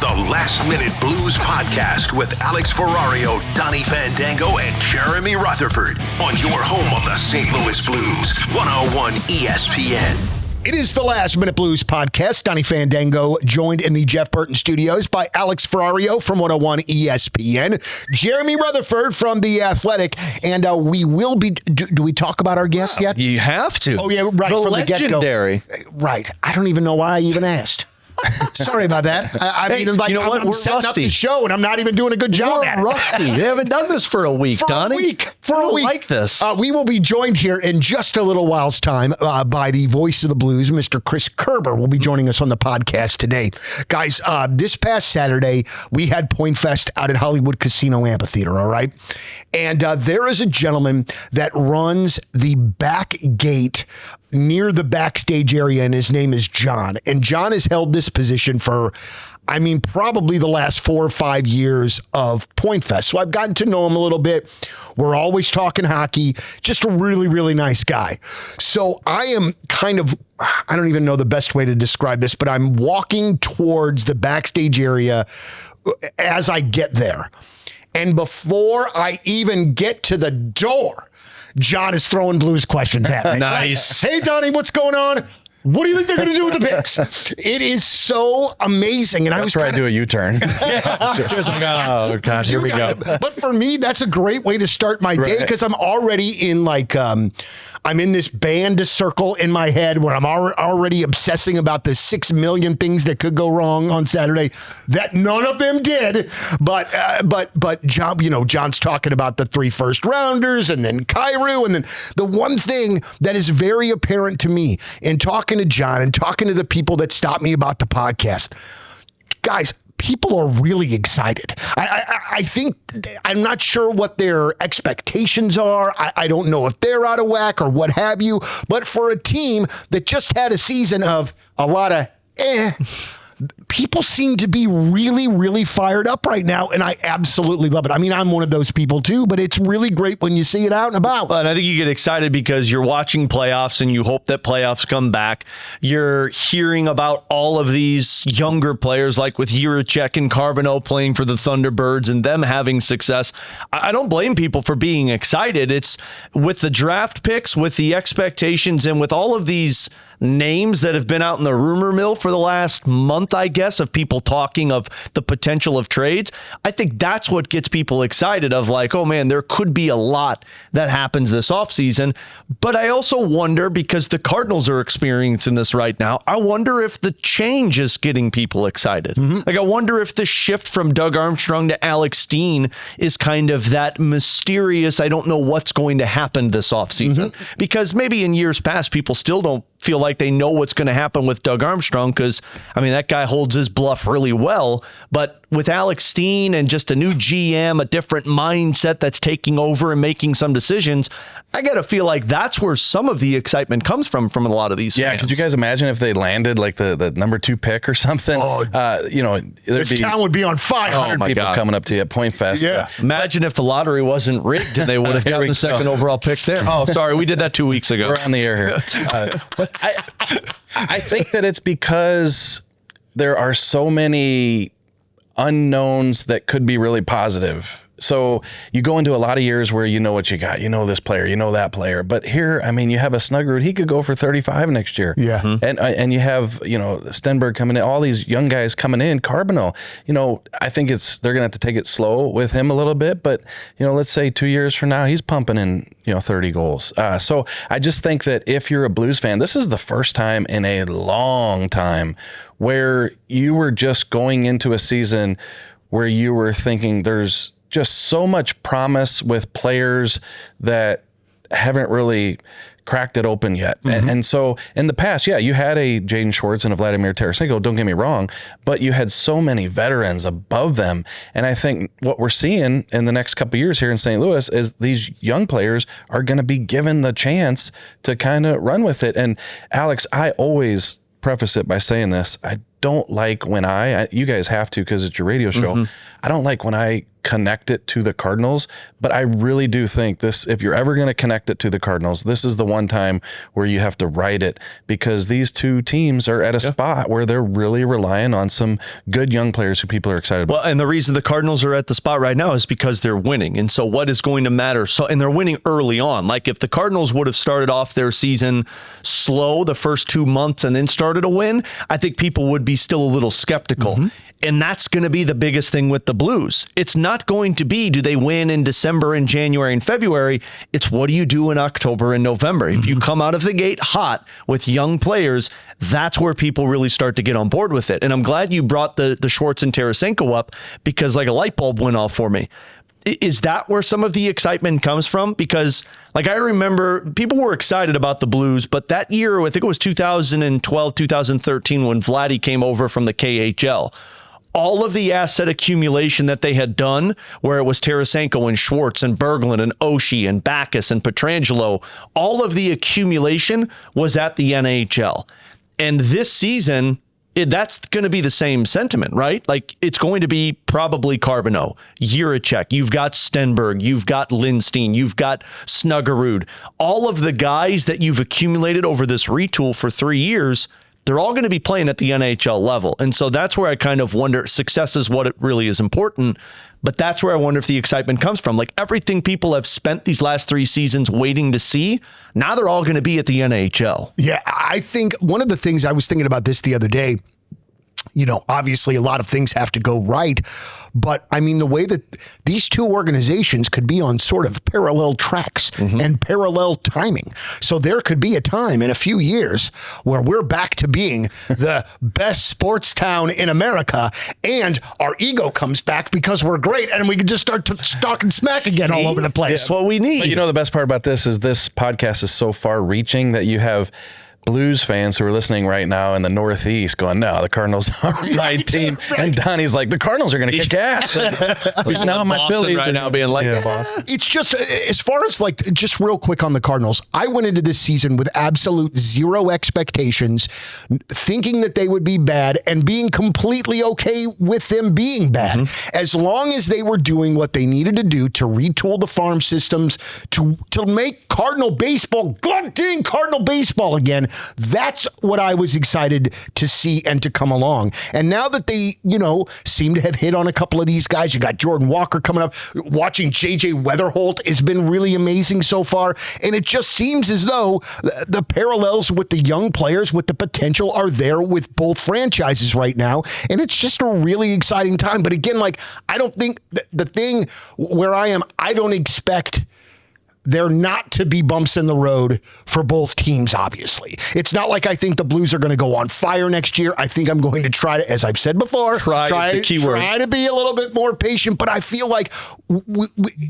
the Last Minute Blues podcast with Alex Ferrario, Donny Fandango, and Jeremy Rutherford on your home of the St. Louis Blues, 101 ESPN. It is the Last Minute Blues podcast. Donny Fandango joined in the Jeff Burton studios by Alex Ferrario from 101 ESPN, Jeremy Rutherford from The Athletic, and we will be, do we talk about our guest yet? You have to. Oh, yeah, right. The from legendary. The get-go. Right. I don't even know why I even asked. Sorry about that. I mean, like, you know what? I'm setting up the show, and I'm not even doing a good job at it. Rusty. You haven't done this for a week, Donny. For a week. Like this. We will be joined here in just a little while's time by the voice of the Blues, Mr. Chris Kerber, will be joining us on the podcast today. Guys, this past Saturday, we had Point Fest out at Hollywood Casino Amphitheater, all right? And there is a gentleman that runs the back gate near the backstage area, and his name is John. And John has held this position for, I mean, probably the last 4 or 5 years of Point Fest. So I've gotten to know him a little bit. We're always talking hockey. Just a really, really nice guy. So I am kind of, I don't even know the best way to describe this, but I'm walking towards the backstage area as I get there. And before I even get to the door, John is throwing Blues questions at me. Nice. Hey, Donny, what's going on? What do you think they're going to do with the picks? It is so amazing. And I was trying to do a U-turn. Oh, God, here we go. But for me, that's a great way to start my day because I'm already in like, I'm in this band circle in my head where I'm already obsessing about the 6 million things that could go wrong on Saturday that none of them did. But John, you know, John's talking about the 3 first rounders and then Kyrou. And then the one thing that is very apparent to me in talking to John and talking to the people that stopped me about the podcast, guys, people are really excited. I think, I'm not sure what their expectations are. I don't know if they're out of whack or what have you. But for a team that just had a season of a lot of people seem to be really, really fired up right now, and I absolutely love it. I mean, I'm one of those people too, but it's really great when you see it out and about. And I think you get excited because you're watching playoffs and you hope that playoffs come back. You're hearing about all of these younger players like with Jiricek and Carbonneau playing for the Thunderbirds and them having success. I don't blame people for being excited. It's with the draft picks, with the expectations, and with all of these names that have been out in the rumor mill for the last month, I guess, of people talking of the potential of trades. I think that's what gets people excited of like, oh man, there could be a lot that happens this offseason. But I also wonder, because the Cardinals are experiencing this right now, I wonder if the change is getting people excited. Like, I wonder if the shift from Doug Armstrong to Alex Steen is kind of that mysterious, I don't know what's going to happen this offseason. Because maybe in years past, people still don't feel like they know what's going to happen with Doug Armstrong because, I mean, that guy holds his bluff really well. But with Alex Steen and just a new GM, a different mindset that's taking over and making some decisions, I got to feel like that's where some of the excitement comes from a lot of these fans. Could you guys imagine if they landed like the number 2 pick or something? You know, there'd This town would be on fire. 100 people God. coming up to you at Point Fest. Yeah. Imagine if the lottery wasn't rigged and they would have gotten the second overall pick there. Oh, sorry. We did that 2 weeks ago. We're on the air here. But I think that it's because there are so many unknowns that could be really positive. So you go into a lot of years where you know what you got. You know this player, you know that player. But here, I mean, you have a Snuggerud. He could go for 35 next year. Yeah. And you have, you know, Stenberg coming in, all these young guys coming in. Carbonneau, you know, I think they're going to have to take it slow with him a little bit. But, you know, let's say 2 years from now, he's pumping in, you know, 30 goals. So I just think that if you're a Blues fan, this is the first time in a long time where you were just going into a season where you were thinking there's just so much promise with players that haven't really cracked it open yet. And so in the past, you had a Jaden Schwartz and a Vladimir Tarasenko, don't get me wrong, but you had so many veterans above them. And I think what we're seeing in the next couple of years here in St. Louis is these young players are going to be given the chance to kind of run with it. And Alex, I always preface it by saying this. I don't like when you guys have to because it's your radio show. I don't like when I connect it to the Cardinals, but I really do think this, if you're ever going to connect it to the Cardinals, this is the one time where you have to write it, because these two teams are at a spot where they're really relying on some good young players who people are excited about. Well, and the reason the Cardinals are at the spot right now is because they're winning. And so what is going to matter? And they're winning early on. Like if the Cardinals would have started off their season slow the first 2 months and then started a win, I think people would be still a little skeptical. And that's going to be the biggest thing with the Blues. It's not going to be, do they win in December and January and February? It's what do you do in October and November? If you come out of the gate hot with young players, that's where people really start to get on board with it. And I'm glad you brought the Schwartz and Tarasenko up, because like a light bulb went off for me. Is that where some of the excitement comes from? Because like I remember people were excited about the Blues, but that year, I think it was 2012, 2013, when Vladdy came over from the KHL, all of the asset accumulation that they had done, where it was Tarasenko and Schwartz and Berglund and Oshie and Backes and Pietrangelo, all of the accumulation was at the NHL. And this season, that's going to be the same sentiment, right? Like it's going to be probably Carbonneau, Jiricek, you've got Stenberg, you've got Lindstein, you've got Snuggerud. All of the guys that you've accumulated over this retool for 3 years, they're all going to be playing at the NHL level. And so that's where I kind of wonder, success is what it really is important, but that's where I wonder if the excitement comes from. Like everything people have spent these last 3 seasons waiting to see, now they're all going to be at the NHL. Yeah, I think one of the things I was thinking about this the other day, you know, obviously a lot of things have to go right, but I mean, the way that these two organizations could be on sort of parallel tracks and parallel timing. So there could be a time in a few years where we're back to being the best sports town in America, and our ego comes back because we're great, and we can just start to talk and smack again all over the place. That's what we need. But you know, the best part about this is this podcast is so far reaching that you have Blues fans who are listening right now in the Northeast going, no, the Cardinals are my team. Right. And Donnie's like, the Cardinals are going to kick ass. Now my Phillies right now being like, it's just, as far as like, just real quick on the Cardinals, I went into this season with absolute zero expectations, thinking that they would be bad and being completely okay with them being bad. As long as they were doing what they needed to do to retool the farm systems, to make Cardinal baseball, God dang Cardinal baseball again. That's what I was excited to see and to come along. And now that they, you know, seem to have hit on a couple of these guys, you got Jordan Walker coming up, watching JJ Weatherholt has been really amazing so far. And it just seems as though the parallels with the young players with the potential are there with both franchises right now. And it's just a really exciting time. But again, like, I don't think the thing where I am, I don't expect there not to be bumps in the road for both teams, obviously. It's not like I think the Blues are going to go on fire next year. I think I'm going to try to, as I've said before, try to be a little bit more patient, but I feel like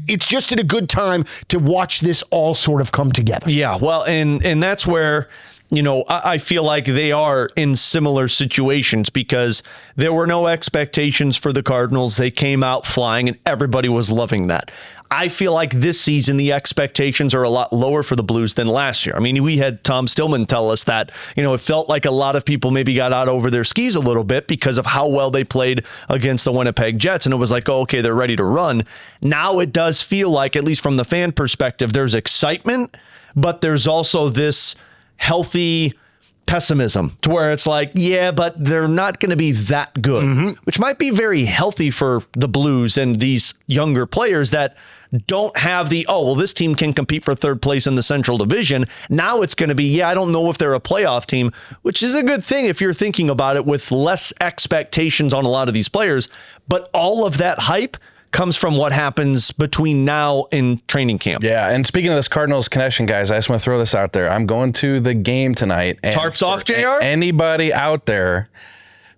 it's just at a good time to watch this all sort of come together. Yeah, well, and that's where, you know, I feel like they are in similar situations, because there were no expectations for the Cardinals. They came out flying and everybody was loving that. I feel like this season, the expectations are a lot lower for the Blues than last year. I mean, we had Tom Stillman tell us that, you know, it felt like a lot of people maybe got out over their skis a little bit because of how well they played against the Winnipeg Jets. And it was like, oh, okay, they're ready to run. Now it does feel like, at least from the fan perspective, there's excitement, but there's also this healthy pessimism to where it's like, yeah, but they're not going to be that good, which might be very healthy for the Blues and these younger players that don't have the, oh, well, this team can compete for third place in the Central Division. Now it's going to be, yeah, I don't know if they're a playoff team, which is a good thing if you're thinking about it, with less expectations on a lot of these players. But all of that hype comes from what happens between now and training camp. Yeah, and speaking of this Cardinals connection, guys, I just want to throw this out there. I'm going to the game tonight. And Tarps off, JR? Anybody out there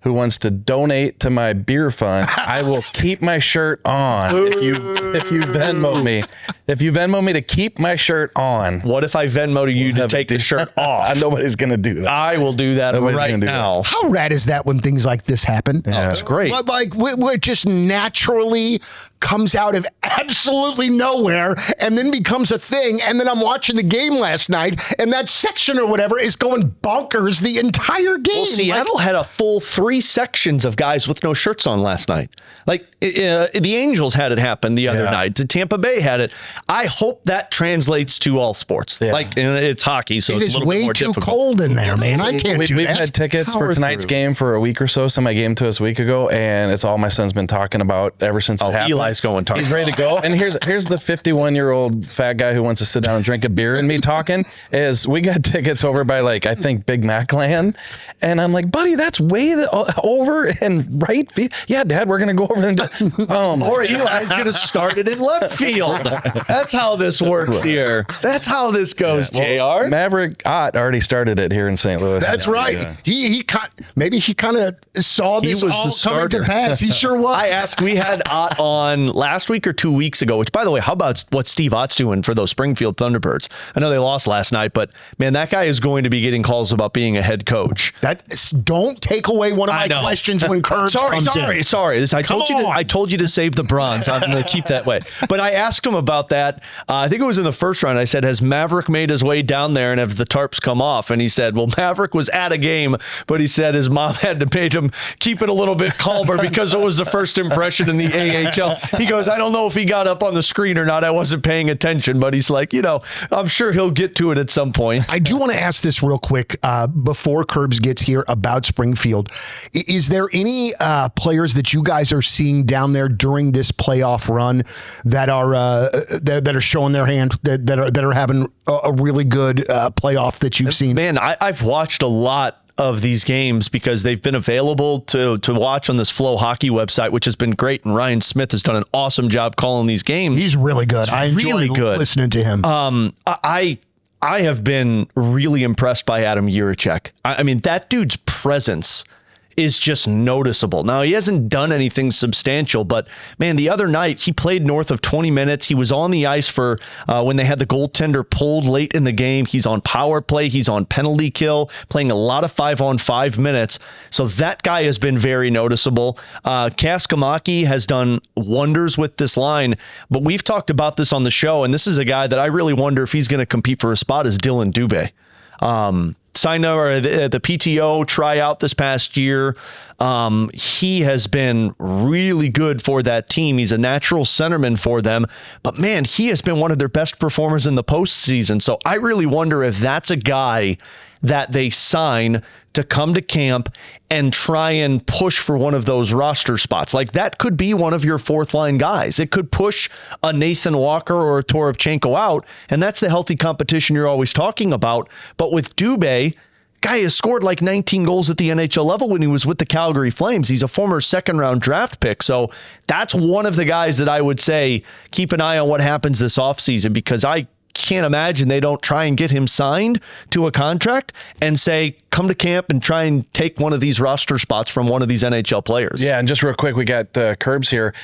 who wants to donate to my beer fund, I will keep my shirt on. If you Venmo me. If you Venmo me to keep my shirt on. What if I Venmo to you to take the shirt off? Nobody's going to do that. I will do that right now. How rad is that when things like this happen? Yeah. Oh, it's great. Like, what just naturally comes out of absolutely nowhere and then becomes a thing. And then I'm watching the game last night, and that section or whatever is going bonkers the entire game. Well, Seattle had a full 3 sections of guys with no shirts on last night. Like the Angels had it happen the other night. Tampa Bay had it. I hope that translates to all sports. Yeah. Like it's hockey, so it's a little bit more difficult. It is way too cold in there, man. I can't do that. We've had tickets for tonight's game for a week or so. Somebody gave them to us a week ago, and it's all my son's been talking about ever since it happened. Eli's going talking. He's ready to go. And here's the 51-year-old fat guy who wants to sit down and drink a beer and me talking is we got tickets over by I think Big Mac Land, and I'm like, buddy, that's way over and right field. Yeah, Dad, we're gonna go over and or Eli's gonna start it in left field. That's how this works here. That's how this goes, JR. Maverick Ott already started it here in St. Louis. That's right. Yeah. He kind of saw this all coming to pass. He sure was. I asked. We had Ott on last week or 2 weeks ago. Which, by the way, how about what Steve Ott's doing for those Springfield Thunderbirds? I know they lost last night, but man, that guy is going to be getting calls about being a head coach. Don't take away one of my questions when Kerbs comes in. Sorry. I told you to save the bronze. I'm going to keep that way. But I asked him about that. I think it was in the first round. I said, has Maverick made his way down there and have the tarps come off? And he said, well, Maverick was at a game, but he said his mom had to make him keep it a little bit calmer because it was the first impression in the AHL. He goes, I don't know if he got up on the screen or not. I wasn't paying attention, but he's like, I'm sure he'll get to it at some point. I do want to ask this real quick before Kerbs gets here about Springfield. Is there any players that you guys are seeing down there during this playoff run that are showing their hand, that are having a really good playoff that you've seen? Man, I've watched a lot of these games because they've been available to watch on this Flow Hockey website, which has been great. And Ryan Smith has done an awesome job calling these games. He's really good. I enjoy listening to him. I have been really impressed by Adam Jiricek. I mean, that dude's presence is just noticeable. Now, he hasn't done anything substantial, but man, the other night he played north of 20 minutes. He was on the ice for when they had the goaltender pulled late in the game. He's on power play. He's on penalty kill, playing a lot of 5-on-5 minutes. So that guy has been very noticeable. Kaskamaki has done wonders with this line, but we've talked about this on the show, and this is a guy that I really wonder if he's going to compete for a spot is Dylan Dubé. Signed the PTO tryout this past year. He has been really good for that team. He's a natural centerman for them. But man, he has been one of their best performers in the postseason. So I really wonder if that's a guy that they sign to come to camp and try and push for one of those roster spots. Like that could be one of your fourth line guys. It could push a Nathan Walker or a Toropchenko out, and that's the healthy competition you're always talking about. But with Dubé, guy has scored like 19 goals at the NHL level when he was with the Calgary Flames. He's a former second-round draft pick. So that's one of the guys that I would say keep an eye on what happens this offseason, because I can't imagine they don't try and get him signed to a contract and say, come to camp and try and take one of these roster spots from one of these NHL players. Yeah, and just real quick, we got Kerbs here.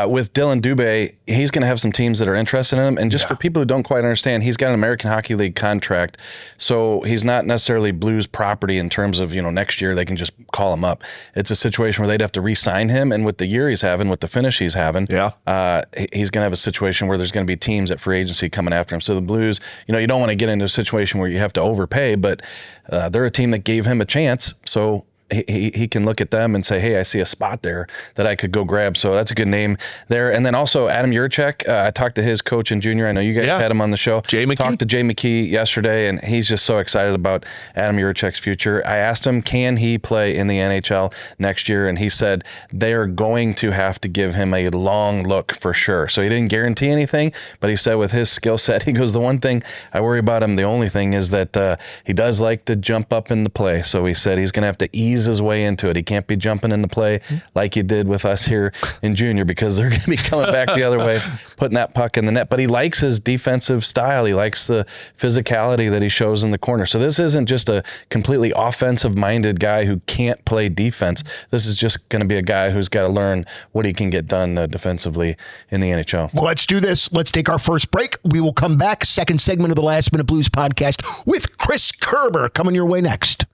With Dylan Dubé, he's going to have some teams that are interested in him. And just for people who don't quite understand, he's got an American Hockey League contract. So he's not necessarily Blues property in terms of, next year they can just call him up. It's a situation where they'd have to re-sign him. And with the year he's having, with the finish he's having, he's going to have a situation where there's going to be teams at free agency coming after him. So the Blues, you don't want to get into a situation where you have to overpay, but they're a team that gave him a chance, so he can look at them and say, hey, I see a spot there that I could go grab. So that's a good name there. And then also Adam Jiricek, I talked to his coach in junior. I know you guys had him on the show. Jay McKee. Talked to Jay McKee yesterday, and he's just so excited about Adam Jiricek's future. I asked him, can he play in the NHL next year? And he said they're going to have to give him a long look for sure. So he didn't guarantee anything, but he said with his skill set, he goes, the one thing I worry about him, the only thing is that he does like to jump up in the play. So he said he's going to have to ease his way into it. He can't be jumping in the play like he did with us here in junior, because they're going to be coming back the other way, putting that puck in the net. But he likes his defensive style. He likes the physicality that he shows in the corner. So this isn't just a completely offensive-minded guy who can't play defense. This is just going to be a guy who's got to learn what he can get done defensively in the NHL. Well, let's do this. Let's take our first break. We will come back. Second segment of the Last Minute Blues podcast with Chris Kerber coming your way next.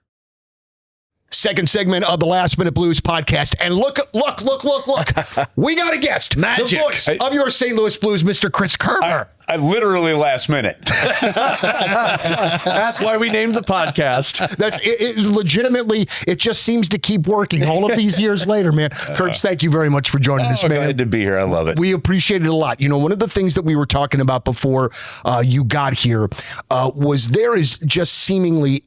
Second segment of the Last Minute Blues podcast. And look. We got a guest. Magic. The voice of your St. Louis Blues, Mr. Chris Kerber. I literally last minute. That's why we named the podcast. That's it, legitimately, it just seems to keep working all of these years later, man. Kurtz, thank you very much for joining us, man. Glad to be here. I love it. We appreciate it a lot. You know, one of the things that we were talking about before you got here was there is just seemingly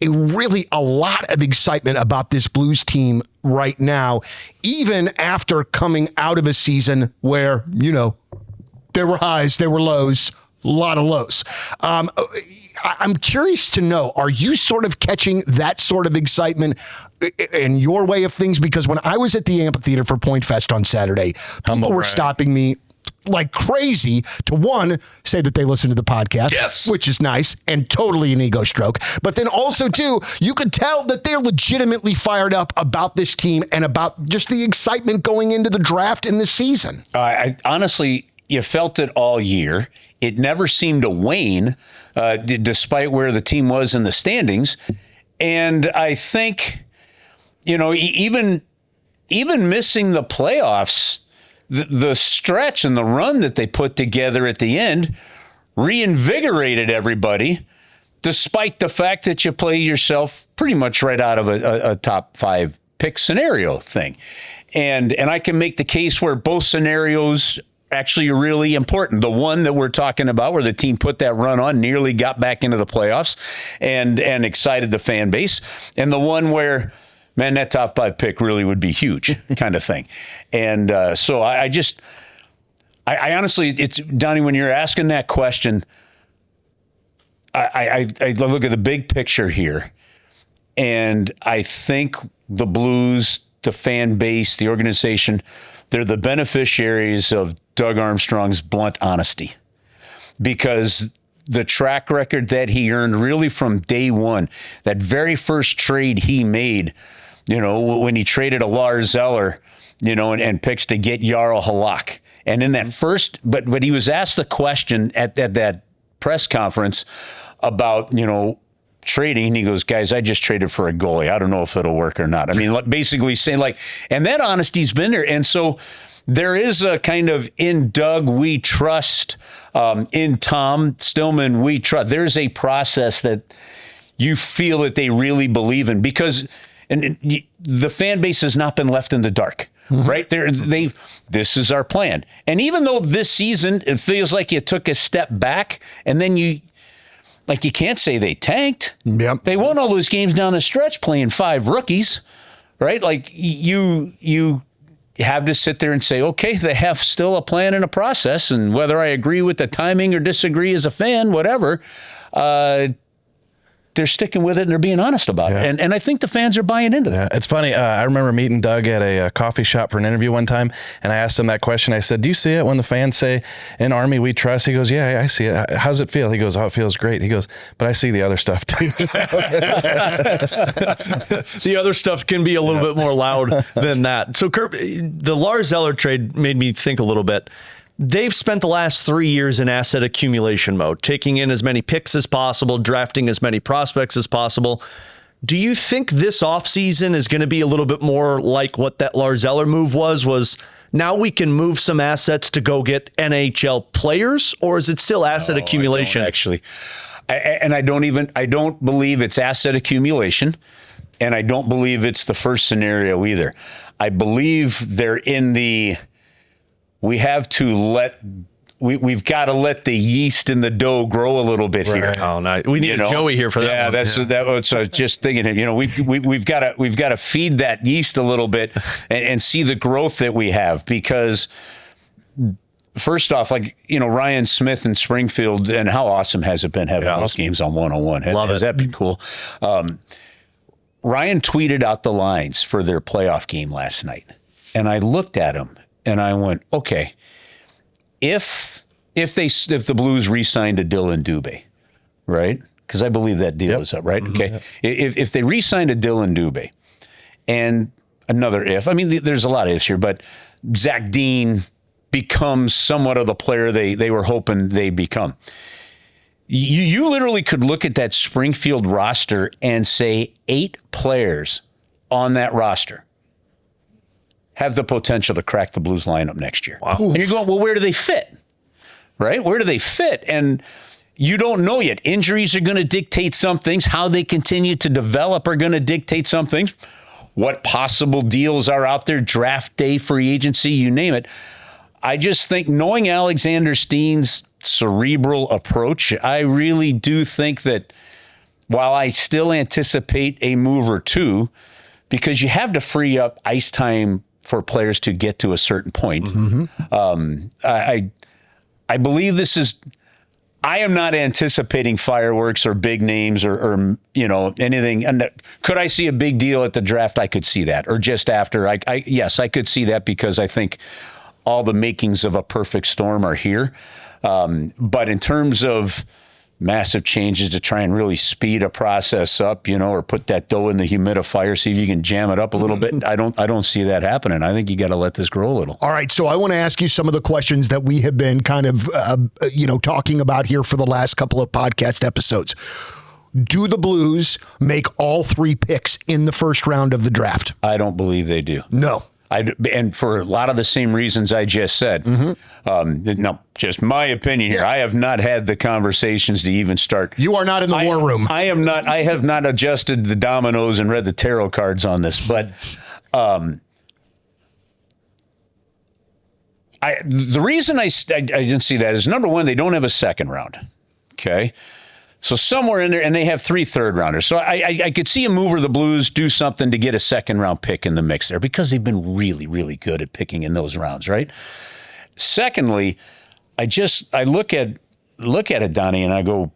really a lot of excitement about this Blues team right now, even after coming out of a season where, you know, there were highs, there were lows, a lot of lows. I'm curious to know, are you sort of catching that sort of excitement in your way of things? Because when I was at the amphitheater for Point Fest on Saturday, people were stopping me like crazy to, one, say that they listen to the podcast, yes, which is nice and totally an ego stroke. But then also, too, you could tell that they're legitimately fired up about this team and about just the excitement going into the draft in this season. I honestly, you felt it all year. It never seemed to wane, despite where the team was in the standings. And I think, you know, even missing the playoffs, the stretch and the run that they put together at the end reinvigorated everybody, despite the fact that you play yourself pretty much right out of a top 5 pick scenario thing. And I can make the case where both scenarios actually are really important. The one that we're talking about where the team put that run on, nearly got back into the playoffs and excited the fan base. And the one where, man, that top 5 pick really would be huge kind of thing. And so I honestly, it's Donnie, when you're asking that question, I look at the big picture here, and I think the Blues, the fan base, the organization, they're the beneficiaries of Doug Armstrong's blunt honesty, because the track record that he earned really from day one, that very first trade he made, you know, when he traded a Lars Eller, you know, and picks to get Jarl Halak. And in that first, but he was asked the question at that press conference about, you know, trading, and he goes, guys, I just traded for a goalie. I don't know if it'll work or not. I mean, basically saying like, and that honesty's been there. And so there is a kind of, in Doug, we trust, in Tom Stillman, we trust. There's a process that you feel that they really believe in, because the fan base has not been left in the dark. Mm-hmm. Right there, this is our plan. And even though this season it feels like you took a step back, and then you can't say they tanked. Yep. They won all those games down the stretch playing 5 rookies, right? Like you have to sit there and say, okay, they have still a plan and a process, and whether I agree with the timing or disagree as a fan, whatever, they're sticking with it and they're being honest about it. And I think the fans are buying into that. It's funny. I remember meeting Doug at a coffee shop for an interview one time, and I asked him that question. I said, do you see it when the fans say, in Army, we trust? He goes, yeah, I see it. How's it feel? He goes, oh, it feels great. He goes, but I see the other stuff too. The other stuff can be a little bit more loud than that. So the Lars Eller trade made me think a little bit. They've spent the last 3 years in asset accumulation mode, taking in as many picks as possible, drafting as many prospects as possible. Do you think this offseason is going to be a little bit more like what that Lars Eller move was now we can move some assets to go get NHL players, or is it still asset accumulation? I don't believe it's asset accumulation, and I don't believe it's the first scenario either. I believe they're in the, we've got to let the yeast in the dough grow a little bit here. Oh, no. We need Joey here for that. Yeah, that was just thinking. You know, we've got to feed that yeast a little bit and see the growth that we have, because first off, like, you know, Ryan Smith in Springfield, and how awesome has it been having those games on 101? Has that been cool? Ryan tweeted out the lines for their playoff game last night, and I looked at him. And I went, okay, if the Blues re-signed a Dylan Dubé, right? Because I believe that deal is up, right? Mm-hmm. Okay. Yep. If they re-signed a Dylan Dubé, and another if, I mean, there's a lot of ifs here, but Zach Dean becomes somewhat of the player they were hoping they'd become. You literally could look at that Springfield roster and say 8 players on that roster have the potential to crack the Blues lineup next year. Wow. And you're going, well, where do they fit? Right? Where do they fit? And you don't know yet. Injuries are going to dictate some things. How they continue to develop are going to dictate some things. What possible deals are out there, draft day, free agency, you name it. I just think knowing Alexander Steen's cerebral approach, I really do think that while I still anticipate a move or two, because you have to free up ice time for players to get to a certain point. I believe this is, I am not anticipating fireworks or big names or anything. And could I see a big deal at the draft? I could see that. Or just after. Yes, I could see that because I think all the makings of a perfect storm are here. But in terms of massive changes to try and really speed a process up, or put that dough in the humidifier, see if you can jam it up a little bit. I don't see that happening. I think you got to let this grow a little. All right. So I want to ask you some of the questions that we have been kind of, talking about here for the last couple of podcast episodes. Do the Blues make all 3 picks in the first round of the draft? I don't believe they do. No. And for a lot of the same reasons I just said. No, just my opinion here. I have not had the conversations to even start. You are not in the war room. I am not. I have not adjusted the dominoes and read the tarot cards on this. But the reason I didn't see that is, number one, they don't have a second round. Okay. So somewhere in there, and they have 3 third-rounders. So I could see a move where the Blues do something to get a second-round pick in the mix there because they've been really, really good at picking in those rounds, right? Secondly, I look at it, Donny, and I go,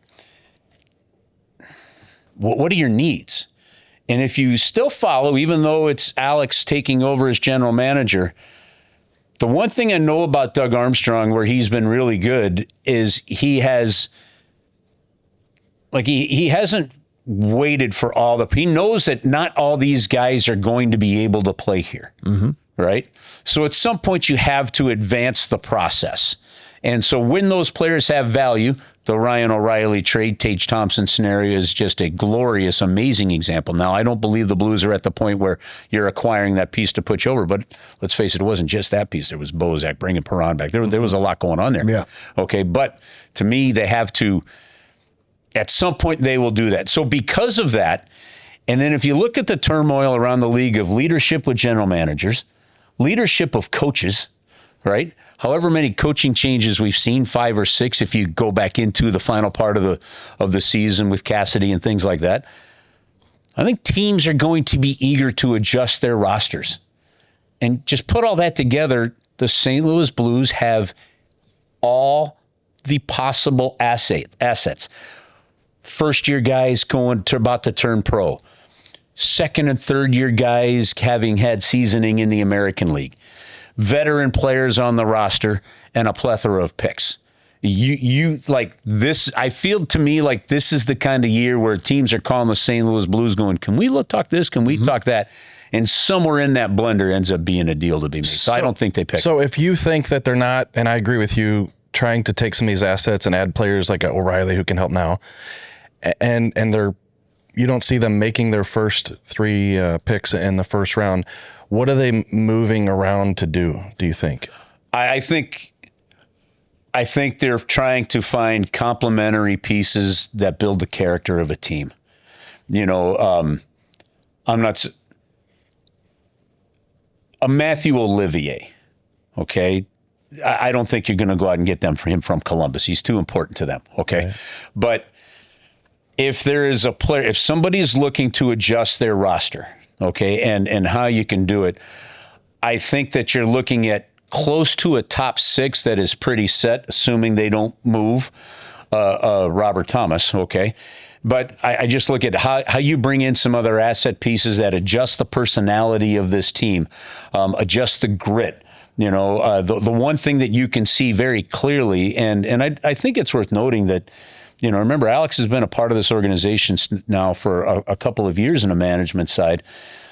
what are your needs? And if you still follow, even though it's Alex taking over as general manager, the one thing I know about Doug Armstrong where he's been really good is he has... he hasn't waited for he knows that not all these guys are going to be able to play here, right? So at some point you have to advance the process. And so when those players have value, the Ryan O'Reilly trade, Tage Thompson scenario is just a glorious, amazing example. Now, I don't believe the Blues are at the point where you're acquiring that piece to put you over, but let's face it, it wasn't just that piece. There was Bozak, bringing Perron back. There was a lot going on there. Yeah. Okay, but to me, they have to... At some point, they will do that. So because of that, and then if you look at the turmoil around the league of leadership with general managers, leadership of coaches, right? However many coaching changes we've seen, 5 or 6, if you go back into the final part of the season with Cassidy and things like that, I think teams are going to be eager to adjust their rosters. And just put all that together, the St. Louis Blues have all the possible assets. First-year guys about to turn pro. Second and third-year guys having had seasoning in the American League. Veteran players on the roster and a plethora of picks. You like this. I feel to me like this is the kind of year where teams are calling the St. Louis Blues going, can we talk this? Can we talk that? And somewhere in that blender ends up being a deal to be made. So I don't think they pick. So if you think that they're not, and I agree with you, trying to take some of these assets and add players like O'Reilly who can help now, and you don't see them making their first 3 picks in the first round, what are they moving around to do you think? I think they're trying to find complementary pieces that build the character of a team. I'm not a Matthew Olivier, okay? I don't think you're going to go out and get him from Columbus. He's too important to them, okay? But if there is a player, if somebody's looking to adjust their roster, okay, and how you can do it, I think that you're looking at close to a top 6 that is pretty set, assuming they don't move Robert Thomas, okay? But I just look at how you bring in some other asset pieces that adjust the personality of this team, adjust the grit. The one thing that you can see very clearly, and I think it's worth noting that, remember, Alex has been a part of this organization now for a couple of years in the management side.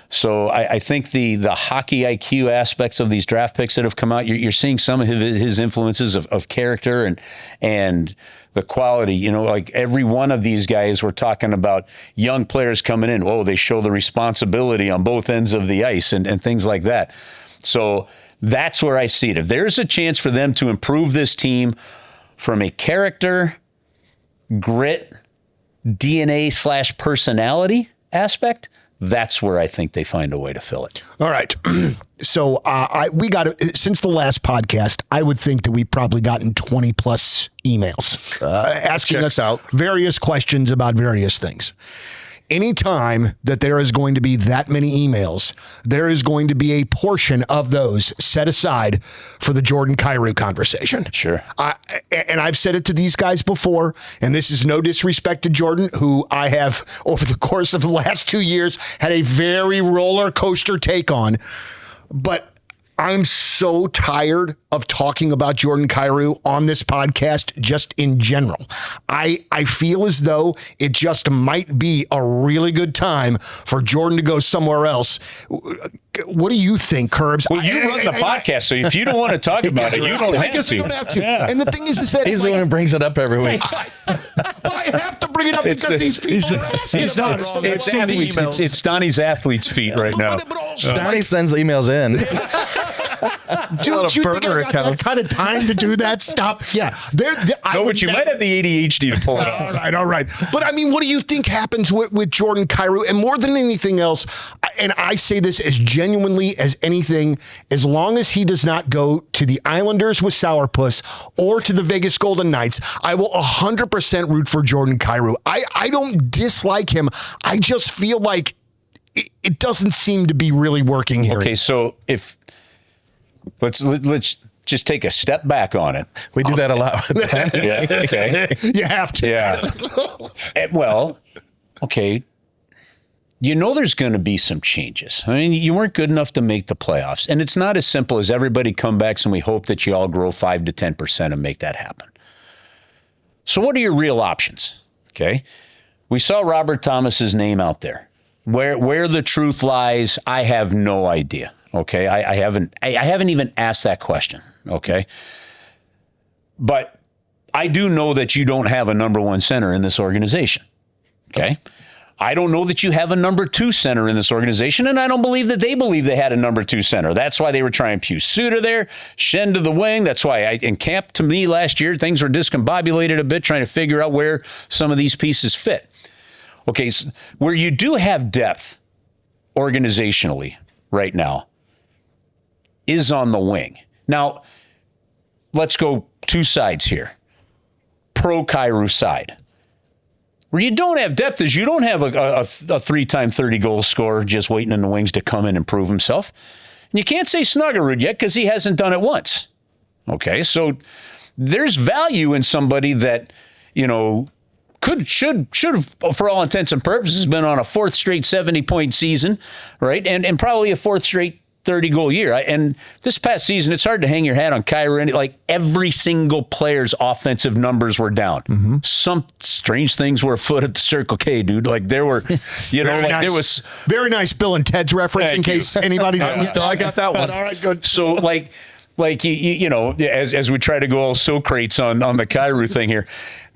So I think the hockey IQ aspects of these draft picks that have come out, you're seeing some of his influences of character and the quality. Like every one of these guys, we're talking about young players coming in. Oh, they show the responsibility on both ends of the ice and things like that. So that's where I see it. If there's a chance for them to improve this team from a character, grit, DNA/personality aspect, that's where I think they find a way to fill it. All right. So we got to, since the last podcast, I would think that we've probably gotten 20 plus emails asking us out various questions about various things. Anytime that there is going to be that many emails, there is going to be a portion of those set aside for the Jordan Kyrou conversation. Sure. And I've said it to these guys before, and this is no disrespect to Jordan, who I have, over the course of the last 2 years, had a very roller coaster take on. But I'm so tired of talking about Jordan Kyrou on this podcast just in general. I feel as though it just might be a really good time for Jordan to go somewhere else. What do you think, Kerbs? Well, you run the podcast, so if you don't want to talk about it, you don't have to. I guess I don't have to. Yeah. And the thing is that He's the one who brings it up every week. I have to bring it up because these people are asking about it. It's Donnie's athlete's feet right now. Donny sends emails in. Don't you think I got that kind of time to do that? Stop. Yeah. But you might have the ADHD to pull it off. All right. But I mean, what do you think happens with Jordan Kyrou? And more than anything else, and I say this as genuinely as anything, as long as he does not go to the Islanders with Sourpuss or to the Vegas Golden Knights, I will 100% root for Jordan Kyrou. I don't dislike him. I just feel like it doesn't seem to be really working here. Okay, so let's just take a step back on it. We do that a lot with that. Yeah, okay. You have to. Yeah. Well, okay. There's going to be some changes. I mean, you weren't good enough to make the playoffs. And it's not as simple as everybody come back and we hope that you all grow 5 to 10% and make that happen. So what are your real options? Okay. We saw Robert Thomas's name out there. Where the truth lies, I have no idea. Okay. I haven't even asked that question. Okay. But I do know that you don't have a number one center in this organization. Okay. I don't know that you have a number two center in this organization, and I don't believe that they believe they had a number two center. That's why they were trying Pius Suter there, Shen to the wing. That's why in camp to me last year, things were discombobulated a bit, trying to figure out where some of these pieces fit. Okay, so where you do have depth organizationally right now is on the wing. Now, let's go two sides here. Pro Kyrou side. Where you don't have depth is you don't have a three-time 30-goal scorer just waiting in the wings to come in and prove himself. And you can't say Snuggerud yet because he hasn't done it once. Okay, so there's value in somebody that, should have, for all intents and purposes, been on a fourth straight 70-point season, right? And probably a fourth straight 30-goal year. And this past season, it's hard to hang your hat on Kyrou. Like every single player's offensive numbers were down. Mm-hmm. Some strange things were afoot at the Circle K, dude. Like there were, there was very nice Bill and Ted's reference in case anybody. I got that one. All right, good. So like as we try to go all Socrates on the Kyrou thing here,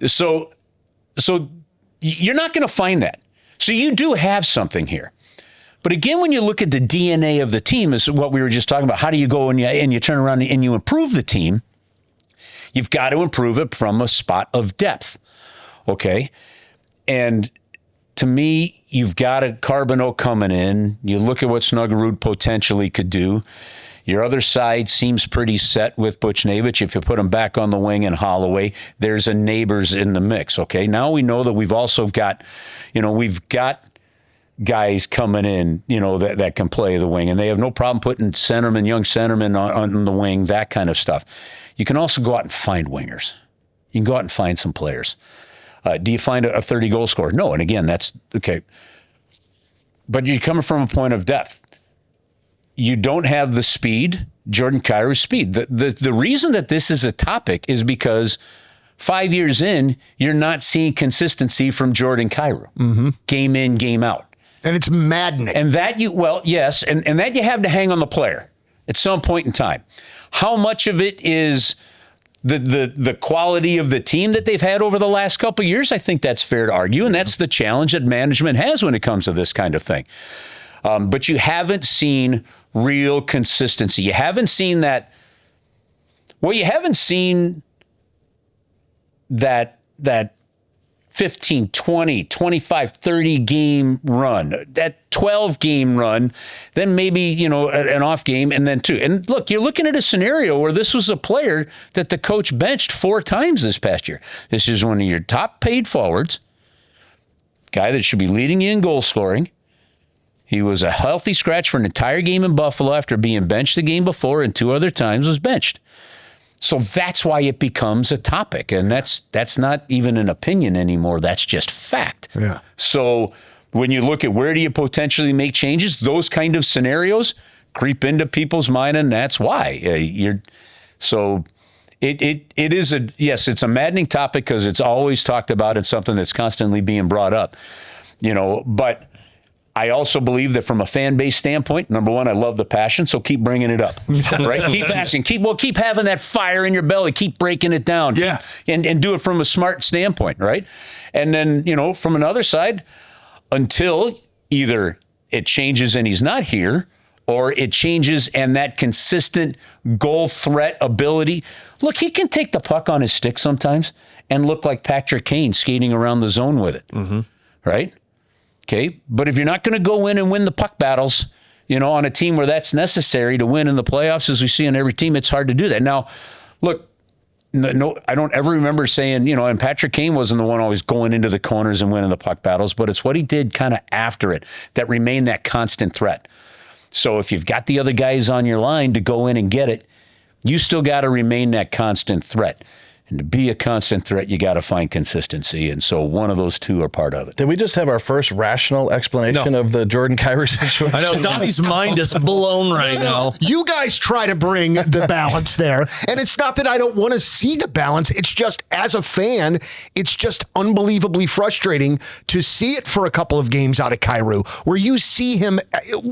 so you're not going to find that. So you do have something here. But again, when you look at the DNA of the team, is what we were just talking about. How do you go and you turn around and you improve the team? You've got to improve it from a spot of depth, okay? And to me, you've got a Carbonneau coming in. You look at what Snuggerud potentially could do. Your other side seems pretty set with Buchnevich. If you put him back on the wing and Holloway, there's a Neighbors in the mix, okay? Now we know that we've also got, we've got guys coming in, that can play the wing, and they have no problem putting young centermen on the wing, that kind of stuff. You can also go out and find wingers. You can go out and find some players. Do you find a 30-goal scorer? No, and again, that's okay. But you're coming from a point of depth. You don't have the speed, Jordan Kyrou's speed. The reason that this is a topic is because 5 years in, you're not seeing consistency from Jordan Kyrou. Mm-hmm. Game in, game out. And it's maddening. And that yes, and that you have to hang on the player at some point in time. How much of it is the quality of the team that they've had over the last couple of years? I think that's fair to argue, and that's the challenge that management has when it comes to this kind of thing. But you haven't seen real consistency. You haven't seen that. Well, you haven't seen that 15, 20, 25, 30 game run, that 12 game run, then maybe, an off game, and then 2. And look, you're looking at a scenario where this was a player that the coach benched 4 times this past year. This is one of your top paid forwards, guy that should be leading you in goal scoring. He was a healthy scratch for an entire game in Buffalo after being benched the game before, and 2 other times was benched. So that's why it becomes a topic, and that's not even an opinion anymore. That's just fact. Yeah. So when you look at where do you potentially make changes, those kind of scenarios creep into people's mind, and that's why it is it's a maddening topic because it's always talked about. It's something that's constantly being brought up, but I also believe that from a fan base standpoint, number one, I love the passion, so keep bringing it up, right? Keep asking, keep having that fire in your belly, keep breaking it down, and do it from a smart standpoint, right? And then, from another side, until either it changes and he's not here, or it changes and that consistent goal threat ability. Look, he can take the puck on his stick sometimes and look like Patrick Kane skating around the zone with it, right? Okay, but if you're not going to go in and win the puck battles, on a team where that's necessary to win in the playoffs, as we see on every team, it's hard to do that. Now, look, no, I don't ever remember saying, and Patrick Kane wasn't the one always going into the corners and winning the puck battles, but it's what he did kind of after it that remained that constant threat. So if you've got the other guys on your line to go in and get it, you still got to remain that constant threat. And to be a constant threat, you got to find consistency. And so one of those 2 are part of it. Did we just have our first rational explanation of the Jordan Kyrou situation? I know Donny's mind is blown right now. You guys try to bring the balance there. And it's not that I don't want to see the balance. It's just, as a fan, it's just unbelievably frustrating to see it for a couple of games out of Kyrou, where you see him,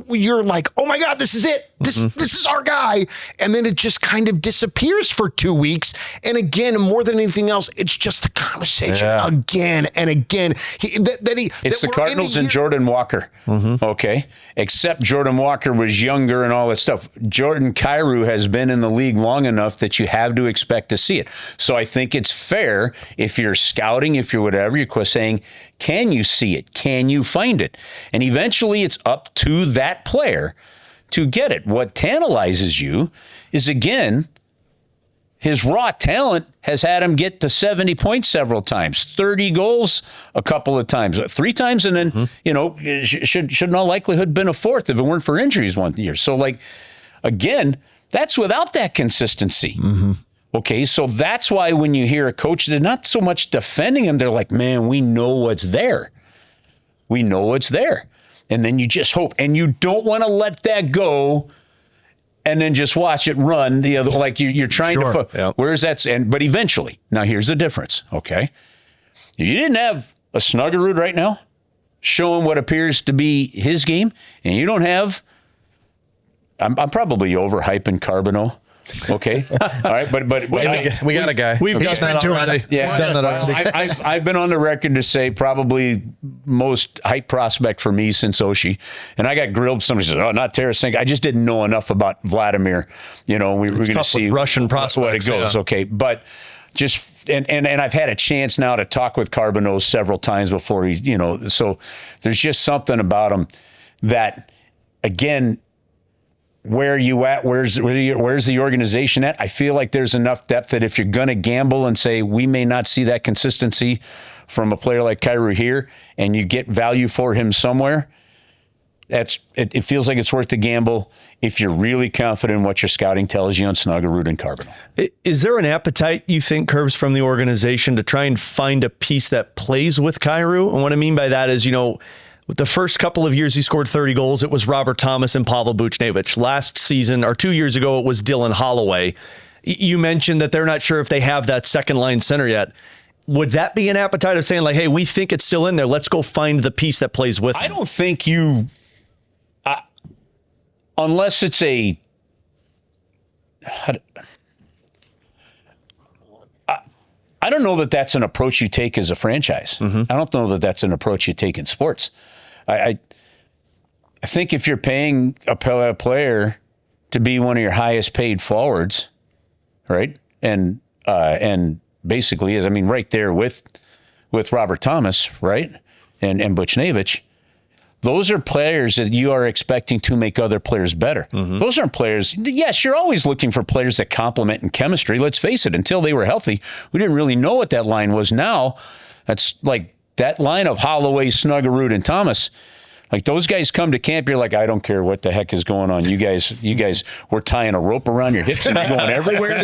you're like, oh my God, this is it. This is our guy. And then it just kind of disappears for 2 weeks. And again, more than anything else, it's just the conversation again and again. It's the Cardinals and Jordan Walker, okay? Except Jordan Walker was younger and all that stuff. Jordan Kyrou has been in the league long enough that you have to expect to see it. So I think it's fair if you're scouting, if you're whatever, you're saying, can you see it? Can you find it? And eventually it's up to that player to get it. What tantalizes you is, again, his raw talent has had him get to 70 points several times, 30 goals a couple of times, 3 times, and then, should in all likelihood been a 4th if it weren't for injuries one year. So, again, that's without that consistency. Okay, so that's why when you hear a coach, they're not so much defending him, they're like, man, we know what's there. We know what's there. And then you just hope, and you don't want to let that go and then just watch it run the other, like you're trying to put, where's that? But eventually, now here's the difference, okay? You didn't have a Snuggerud right now showing what appears to be his game, and you don't have, I'm probably overhyping Carbonneau. Okay. All right. But we got a guy. We've got that already. Yeah. Done that already. I've been on the record to say probably most hype prospect for me since Oshie. And I got grilled. Somebody says, oh, not Tarasenko. I just didn't know enough about Vladimir. We're going to see Russian prospects, what it goes. Yeah. Okay. But just, and I've had a chance now to talk with Carbonneau several times before he's, so there's just something about him that, again, where are you at? Where's the organization at? I feel like there's enough depth that if you're going to gamble and say we may not see that consistency from a player like Kyrou here, and you get value for him somewhere, it feels like it's worth the gamble if you're really confident in what your scouting tells you on Snuggerud and Carbonneau. Is there an appetite, you think, Curbs, from the organization to try and find a piece that plays with Kyrou? And what I mean by that is, the first couple of years he scored 30 goals, it was Robert Thomas and Pavel Buchnevich. Last season, or 2 years ago, it was Dylan Holloway. You mentioned that they're not sure if they have that second line center yet. would that be an appetite of saying like, hey, we think it's still in there. Let's go find the piece that plays with him? I don't think unless it's I don't know that that's an approach you take as a franchise. I don't know that that's an approach you take in sports. I think if you're paying a player to be one of your highest paid forwards, right? And basically is, right there with Robert Thomas, right? And Buchnevich, those are players that you are expecting to make other players better. Those aren't players. Yes, you're always looking for players that complement in chemistry. Let's face it, until they were healthy, we didn't really know what that line was. Now, that's like that line of Holloway, Snuggerud, and Thomas. Like those guys come to camp, you're like, I don't care what the heck is going on. You guys, we're tying a rope around your hips and you're going everywhere.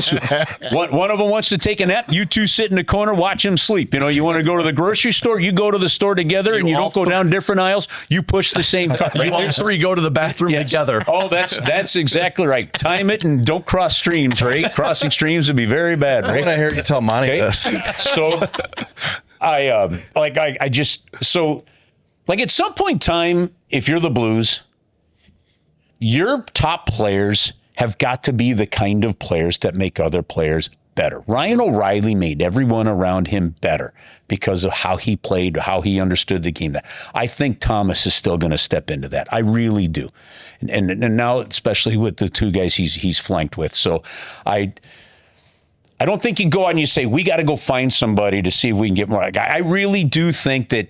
One of them wants to take a nap. You two sit in the corner, watch him sleep. You want to go to the grocery store, you go to the store together, and you don't go down different aisles. You push the same cart. You all three go to the bathroom together. Oh, that's exactly right. Time it and don't cross streams, right? Crossing streams would be very bad, right? I hear you tell Monty this. So at some point in time, if you're the Blues, your top players have got to be the kind of players that make other players better. Ryan O'Reilly made everyone around him better because of how he played, how he understood the game. I think Thomas is still going to step into that. I really do. And now, especially with the two guys he's flanked with. So I don't think you go out and you say, we got to go find somebody to see if we can get more. I really do think that,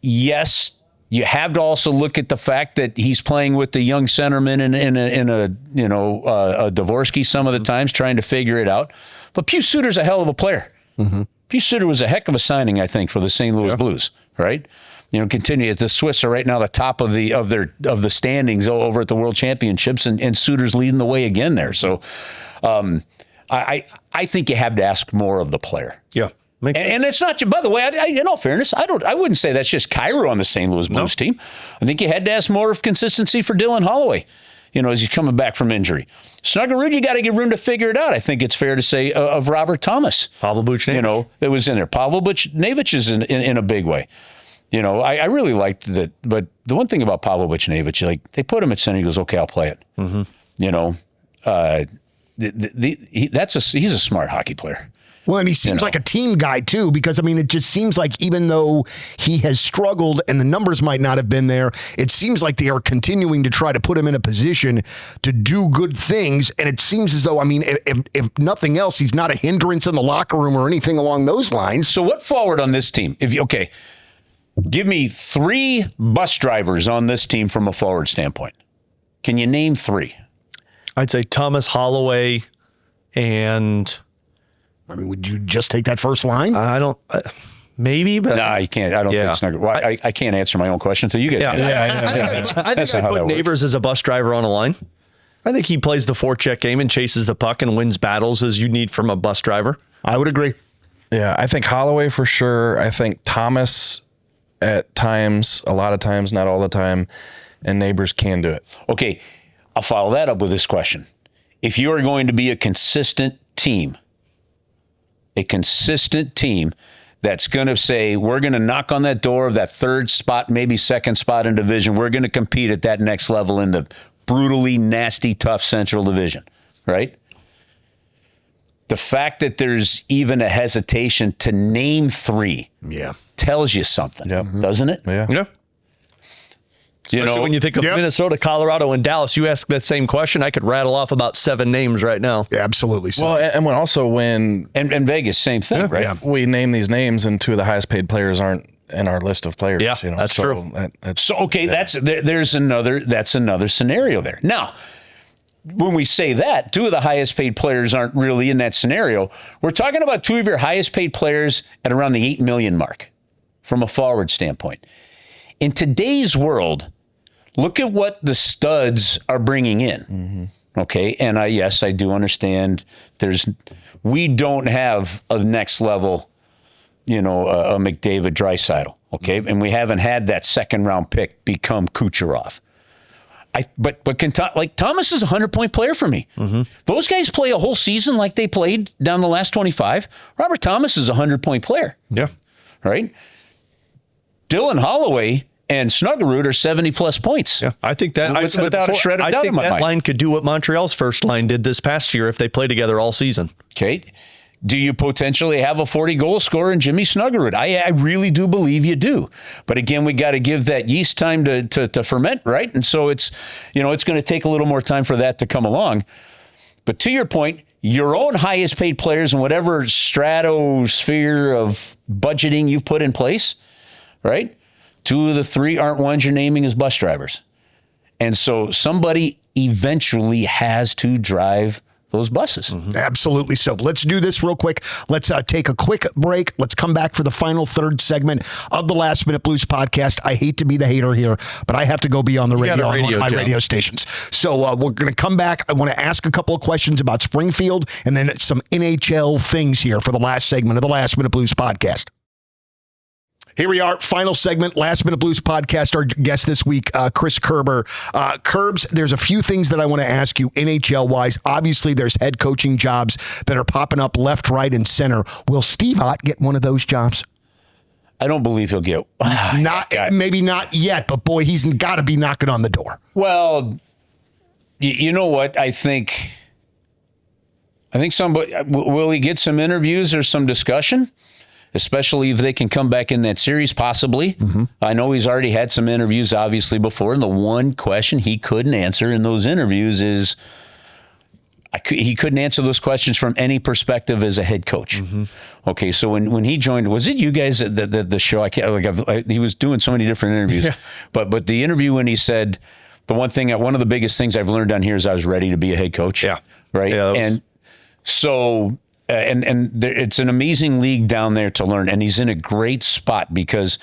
yes, you have to also look at the fact that he's playing with the young centerman in a Dvorsky some of the times, trying to figure it out. But Pius Suter's a hell of a player. Pius Suter was a heck of a signing, I think, for the St. Louis Blues, right? Continue. The Swiss are right now the top of the standings over at the World Championships, and Suter's leading the way again there. So, I think you have to ask more of the player. Yeah. And it's not, by the way, in all fairness, I wouldn't say that's just Kyrou on the St. Louis Blues team. I think you had to ask more of consistency for Dylan Holloway, as he's coming back from injury. Snuggerud, you got to give room to figure it out. I think it's fair to say of Robert Thomas. Pavel Buchnevich. That was in there. Pavel Buchnevich is in a big way. I really liked that. But the one thing about Pavel Buchnevich, they put him at center, he goes, okay, I'll play it. He's a smart hockey player. Well, and he seems like a team guy, too, because, it just seems like even though he has struggled and the numbers might not have been there, it seems like they are continuing to try to put him in a position to do good things. And it seems as though, if nothing else, he's not a hindrance in the locker room or anything along those lines. So what forward on this team? Give me 3 bus drivers on this team from a forward standpoint. Can you name 3? I'd say Thomas, Holloway, and... would you just take that first line? I don't. Maybe, but no, you can't. I don't think it's not good. Well, I can't answer my own question until you get. I think I'd put Neighbors as a bus driver on a line. I think he plays the forecheck game and chases the puck and wins battles as you need from a bus driver. I would agree. Yeah, I think Holloway for sure. I think Thomas at times, a lot of times, not all the time, and Neighbors can do it. Okay, I'll follow that up with this question. If you are going to be a consistent team that's going to say, we're going to knock on that door of that third spot, maybe second spot in division. We're going to compete at that next level in the brutally nasty, tough Central Division, right? The fact that there's even a hesitation to name 3 tells you something, doesn't it? Yeah. Especially when you think of Minnesota, Colorado, and Dallas, you ask that same question, I could rattle off about 7 names right now. Yeah, absolutely. So. Well, and when Vegas, same thing, right? Yeah. We name these names, and 2 of the highest paid players aren't in our list of players. Yeah, that's true. That's another scenario there. Now, when we say that 2 of the highest paid players aren't really in that scenario, we're talking about 2 of your highest paid players at around the 8 million mark from a forward standpoint. In today's world, look at what the studs are bringing in. Okay. And I do understand we don't have a next level, a McDavid Draisaitl. Okay. And we haven't had that second round pick become Kucherov. But Thomas is a 100-point player for me. Those guys play a whole season like they played down the last 25. Robert Thomas is a 100-point player. Yeah. Right? Dylan Holloway and Snuggerud are 70-plus points. Yeah, I think that without a shred of doubt in my mind. That line could do what Montreal's first line did this past year if they play together all season. Okay. Do you potentially have a 40-goal scorer in Jimmy Snuggerud? I really do believe you do. But again, we got to give that yeast time to ferment, right? And so it's going to take a little more time for that to come along. But to your point, your own highest paid players in whatever stratosphere of budgeting you've put in place, right? 2 of the 3 aren't ones you're naming as bus drivers. And so somebody eventually has to drive those buses. Absolutely. So let's do this real quick. Let's take a quick break. Let's come back for the final third segment of the Last Minute Blues podcast. I hate to be the hater here, but I have to go be on the radio, on one of my radio stations. So we're going to come back. I want to ask a couple of questions about Springfield and then some NHL things here for the last segment of the Last Minute Blues podcast. Here we are, final segment, Last Minute Blues podcast. Our guest this week, Chris Kerber. Kerbs, there's a few things that I want to ask you NHL-wise. Obviously, there's head coaching jobs that are popping up left, right, and center. Will Steve Ott get one of those jobs? I don't believe he'll get Maybe not yet, but boy, he's got to be knocking on the door. Well, you know what? I think somebody will he get some interviews or some discussion? Especially if they can come back in that series, possibly. I know he's already had some interviews, obviously, before, and the one question he couldn't answer in those interviews is he couldn't answer those questions from any perspective as a head coach. Okay, so when he joined, was it you guys at the show? He was doing so many different interviews, but the interview when he said one of the biggest things I've learned down here is I was ready to be a head coach. Yeah, right. Yeah, and so. It's an amazing league down there to learn, and he's in a great spot because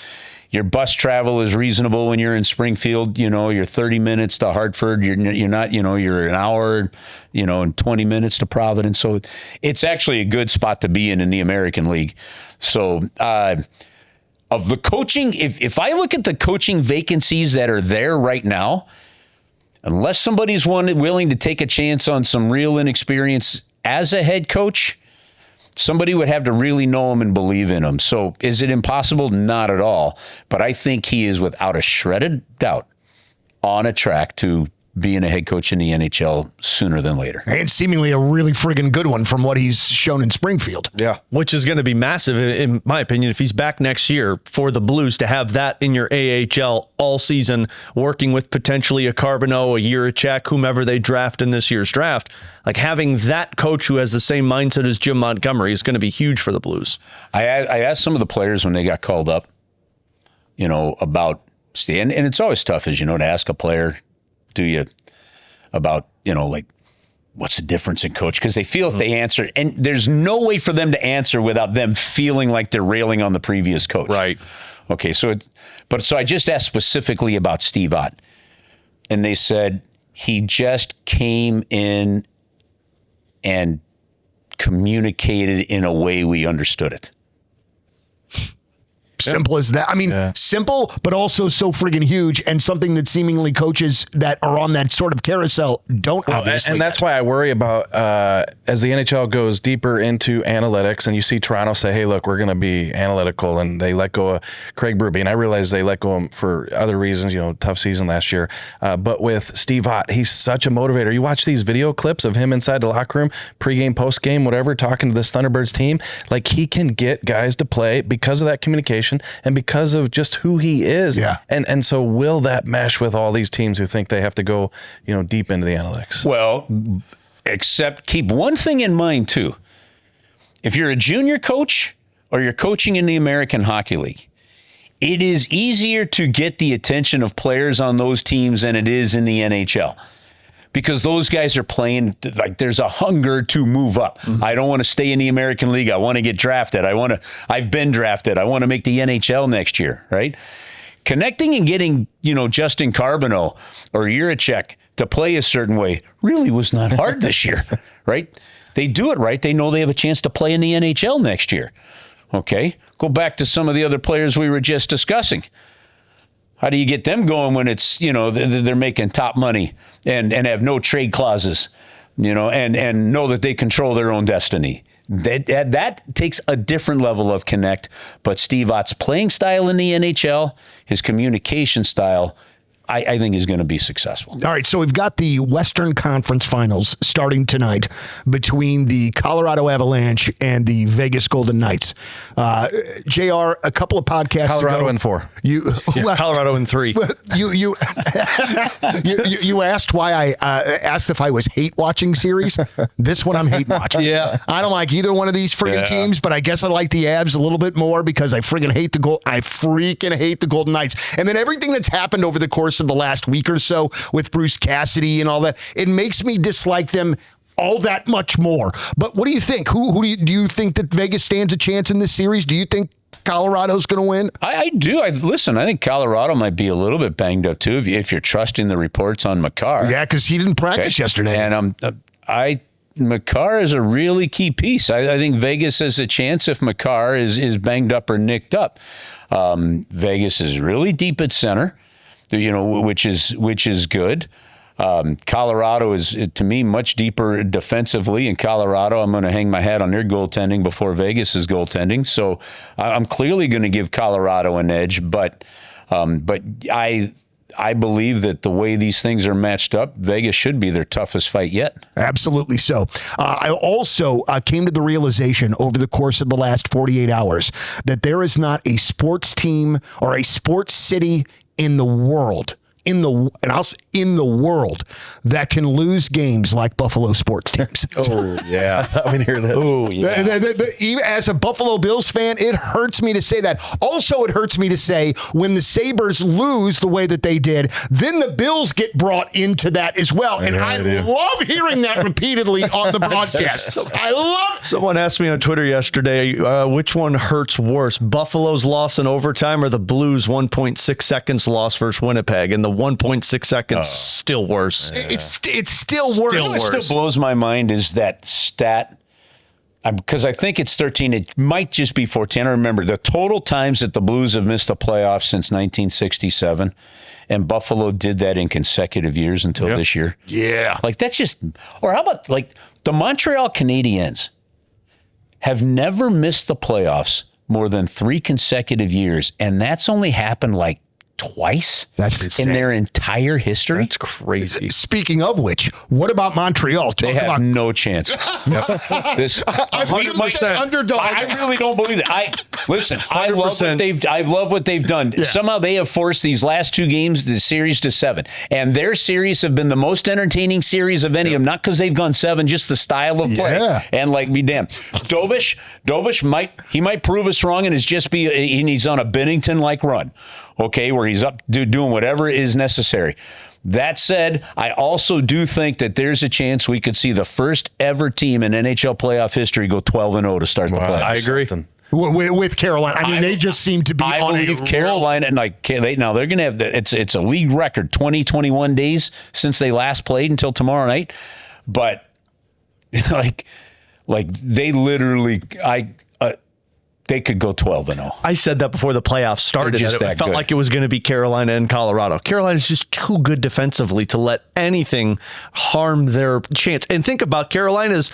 your bus travel is reasonable when you're in Springfield. You're 30 minutes to Hartford. You're not. You're an hour. And 20 minutes to Providence. So it's actually a good spot to be in the American League. So of the coaching, if I look at the coaching vacancies that are there right now, unless somebody's willing to take a chance on some real inexperience as a head coach, somebody would have to really know him and believe in him. So is it impossible? Not at all. But I think he is without a shredded doubt on a track to being a head coach in the NHL sooner than later. And seemingly a really friggin' good one from what he's shown in Springfield. Yeah, which is going to be massive, in my opinion, if he's back next year for the Blues to have that in your AHL all season, working with potentially a Carbonneau, a Jiricek, whomever they draft in this year's draft. Like having that coach who has the same mindset as Jim Montgomery is going to be huge for the Blues. I asked some of the players when they got called up, about Steve, and it's always tough, to ask a player, about, what's the difference in coach? Because they feel if they answer, and there's no way for them to answer without them feeling like they're railing on the previous coach. Right. Okay. So I just asked specifically about Steve Ott, and they said he just came in and communicated in a way we understood it. Simple as that. I mean, simple, but also so friggin' huge, and something that seemingly coaches that are on that sort of carousel don't obviously. And that's why I worry about as the NHL goes deeper into analytics, and you see Toronto say, hey, look, we're going to be analytical, and they let go of Craig Berube. And I realize they let go of him for other reasons, tough season last year. But with Steve Ott, he's such a motivator. You watch these video clips of him inside the locker room, pregame, postgame, whatever, talking to this Thunderbirds team. Like, he can get guys to play because of that communication and because of just who he is. Yeah. And so will that mesh with all these teams who think they have to go, deep into the analytics? Well, except keep one thing in mind too. If you're a junior coach or you're coaching in the American Hockey League, it is easier to get the attention of players on those teams than it is in the NHL. Because those guys are playing, like there's a hunger to move up. I don't want to stay in the American League. I want to get drafted. I've been drafted. I want to make the NHL next year, right? Connecting and getting, Justin Carbonneau or Jiricek to play a certain way really was not hard this year, right? They do it right. They know they have a chance to play in the NHL next year. Okay? Go back to some of the other players we were just discussing. How do you get them going when it's, they're making top money and have no trade clauses, and know that they control their own destiny? That takes a different level of connect. But Steve Ott's playing style in the NHL, his communication style, I think is going to be successful. All right, so we've got the Western Conference Finals starting tonight between the Colorado Avalanche and the Vegas Golden Knights. JR, a couple of podcasts Colorado ago, in 4. Colorado in 3. You asked why I asked if I was hate watching series. This one I'm hate watching. Yeah. I don't like either one of these friggin' teams, but I guess I like the Avs a little bit more because I freaking hate the Golden Knights. And then everything that's happened over the course of the last week or so with Bruce Cassidy and all that, it makes me dislike them all that much more. But what do you think? Who do you think that Vegas stands a chance in this series? Do you think Colorado's going to win? I do. I think Colorado might be a little bit banged up too if you're trusting the reports on Makar. Yeah, because he didn't practice yesterday. And Makar is a really key piece. I think Vegas has a chance if Makar is banged up or nicked up. Vegas is really deep at center, which is good. Colorado is, to me, much deeper defensively. In Colorado, I'm going to hang my hat on their goaltending before Vegas's goaltending. So I'm clearly going to give Colorado an edge, but I believe that the way these things are matched up, Vegas should be their toughest fight yet. Absolutely so. I also came to the realization over the course of the last 48 hours that there is not a sports team or a sports city in the world, in the world that can lose games like Buffalo sports teams. Oh, yeah. I thought we'd hear that. Oh, yeah. As a Buffalo Bills fan, it hurts me to say that. Also, it hurts me to say when the Sabres lose the way that they did, then the Bills get brought into that as well. And I love hearing that repeatedly on the broadcast. I love it. Someone asked me on Twitter yesterday, which one hurts worse, Buffalo's loss in overtime or the Blues 1.6 seconds loss versus Winnipeg? And the 1.6 seconds still worse. It's still worse. What still blows my mind is that stat, because I think it's 13. It might just be 14. I remember the total times that the Blues have missed the playoffs since 1967, and Buffalo did that in consecutive years until this year. Yeah. Like that's just, or how about like the Montreal Canadiens have never missed the playoffs more than 3 consecutive years, and that's only happened like twice in their entire history. That's crazy. Speaking of which, what about Montreal? They have no chance. This 100% underdog. I really don't believe it. I love what they've done. Yeah. Somehow they have forced these last 2 games, the series, to 7. And their series have been the most entertaining series of any of them, not because they've gone 7, just the style of play. Yeah. And like be damned. Dobish might prove us wrong and he's on a Binnington-like run. Okay, where he's up doing whatever is necessary. That said, I also do think that there's a chance we could see the first ever team in NHL playoff history go 12-0 to start the playoffs. I agree. With Carolina. I mean, they just seem to be on a roll. Carolina, and now they're going to have it's a league record, 21 days since they last played until tomorrow night. But like they literally, they could go 12-0. I said that before the playoffs started. I felt like it was going to be Carolina and Colorado. Carolina's just too good defensively to let anything harm their chance. And think about Carolina's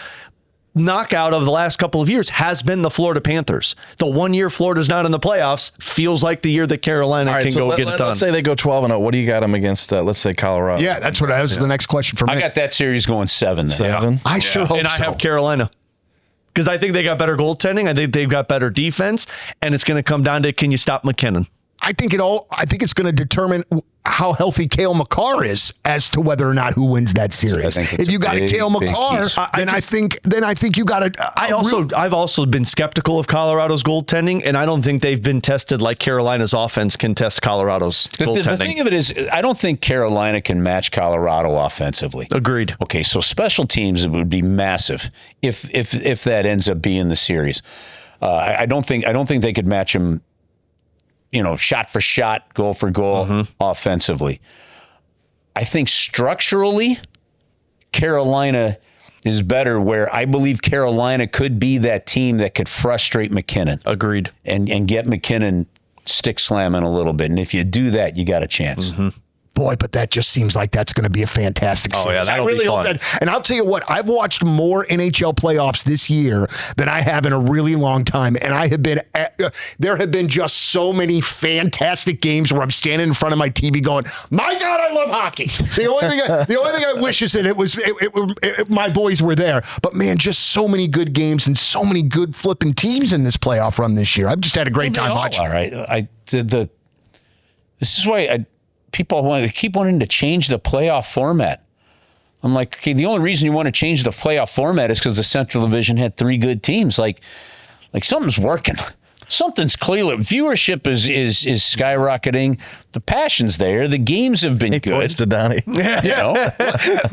knockout of the last couple of years has been the Florida Panthers. The 1 year Florida's not in the playoffs feels like the year that Carolina can get it done. Let's say they go 12-0. What do you got them against, let's say, Colorado? Yeah, that's what I was the next question for me. I got that series going 7 then. 7? I sure hope and I have Carolina. Because I think they got better goaltending. I think they've got better defense. And it's going to come down to, can you stop McKinnon? I think it's going to determine how healthy Cale Makar is as to whether or not who wins that series. If you got a Cale Makar, then I think you got to. I've also been skeptical of Colorado's goaltending, and I don't think they've been tested like Carolina's offense can test Colorado's goaltending. The thing of it is, I don't think Carolina can match Colorado offensively. Agreed. Okay, so special teams, it would be massive if that ends up being the series. I don't think they could match them. Shot for shot, goal for goal, offensively. I think structurally, Carolina is better, where I believe Carolina could be that team that could frustrate McKinnon. Agreed. And get McKinnon stick slamming a little bit. And if you do that, you got a chance. Boy, but that just seems like that's going to be a fantastic series. Oh, yeah, that'll I really be hope fun. that. And I'll tell you what, I've watched more NHL playoffs this year than I have in a really long time. And I have been, there have been just so many fantastic games where I'm standing in front of my TV going, my God, I love hockey. The only thing I wish is that my boys were there. But man, just so many good games and so many good flipping teams in this playoff run this year. I've just had a great time watching. All right. This is why people keep wanting to change the playoff format. I'm like, okay, the only reason you want to change the playoff format is because the Central Division had 3 good teams. Like something's working. Something's clearly viewership is skyrocketing. The passion's there. The games have been good. Points to Donny. You know?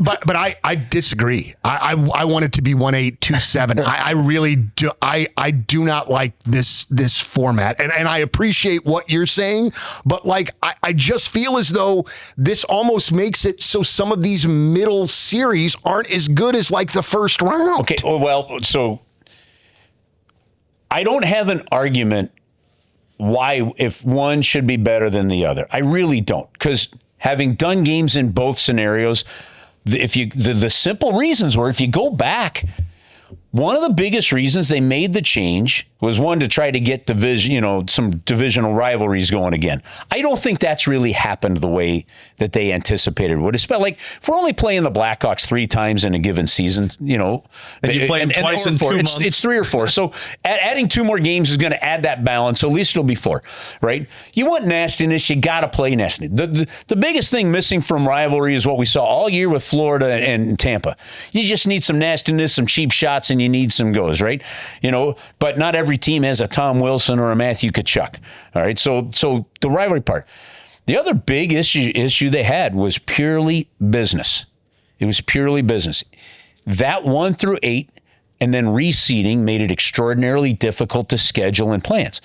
But I disagree. I want it to be 1-8-2-7. I really do. I do not like this format, and I appreciate what you're saying. But like I just feel as though this almost makes it so some of these middle series aren't as good as like the first round. Okay. Well, so I don't have an argument why if one should be better than the other. I really don't, because having done games in both scenarios, the simple reasons were, if you go back, one of the biggest reasons they made the change was one to try to get some divisional rivalries going again. I don't think that's really happened the way that they anticipated would. It's like if we're only playing the Blackhawks 3 times in a given season, And you play them twice in 2 months. It's 3 or 4. So adding 2 more games is going to add that balance. So at least it'll be 4, right? You want nastiness, you got to play nastiness. The biggest thing missing from rivalry is what we saw all year with Florida and Tampa. You just need some nastiness, some cheap shots, and you need some goals, right? But not every team has a Tom Wilson or a Matthew Tkachuk. All right, so the rivalry part. The other big issue they had was purely business. It was purely business. That 1 through 8 and then reseeding made it extraordinarily difficult to schedule and plans.